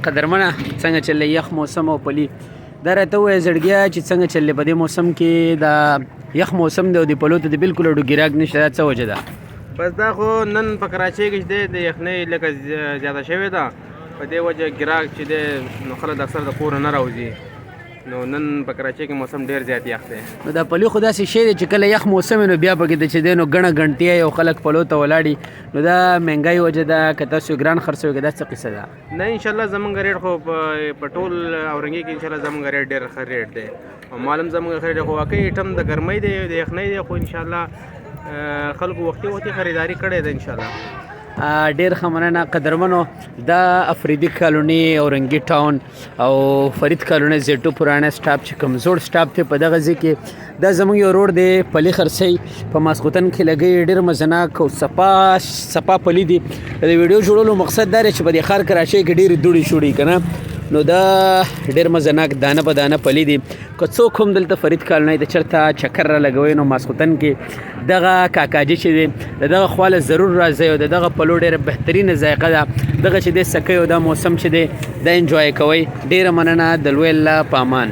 قدرمنه څنګه چلې یخ موسم او پلی دا راته وایي زړګیا چې څنګه چلې په دې موسم کې دا یخ موسم دی او د پلو ته د بالکل ډو ګراګ نشته دا څه وجه ده؟ بس دا خو نن په کراچۍ کې دی د یخنۍ لکه زیاته شوې ده په دې وجه ګراګ چې دی نو خلک اکثر د کوره نه راوځي نو نن په کراچۍ کې موسم ډېر زیات یخ دی. نو دا پلی خو داسې شی دی چې کله یخ موسم نو بیا پکې د چې دی نو ګڼه ګڼتیا او خلک پلو ته ولاړي نو دا مهنګای وجه ده که تاسو ګران خرڅوي که دا څه قصه ده؟ نه انشاءالله زمونږ ریټ خو په ټول اورنګي کې انشاءالله زمونږ ریټ ډېر ښه ریټ دی او معلوم زمونږ ښه ریټ خو واقعي ټم د ګرمۍ دی د یخنۍ دی خو انشاءالله خلکو وختي خریداري کړې ده انشاءالله. ډېر ښه مننه قدرمنو. دا افریدي کالوني اورنګي ټاون او فرید کالوني زیټو پرانه سټاپ چې کمزور سټاپ ته په دغه ځای کې دا زموږ یو روډ دی پلی خرڅی په ماسخوتن کې لګي ډېر مزناک او صفا پلی دی. د ویډیو جوړولو مقصد دا دی چې په دې ښار کراچۍ کې ډېرې دوړې شوړې که نه نو دا ډېر مزناک دانه په دانه پلی دی. که څوک هم دلته فرید کالونی د چېرته چکر را لګوئ نو ماسخوتن کې دغه کاکاجي چې دی د دغه خواله ضرور راځئ او د دغه پلو ډېره بهترینه ذایقه ده دغه چې دی سکی او دا موسم چې دی دا انجوای کوئ. ډېره مننه د لوی الله په امان.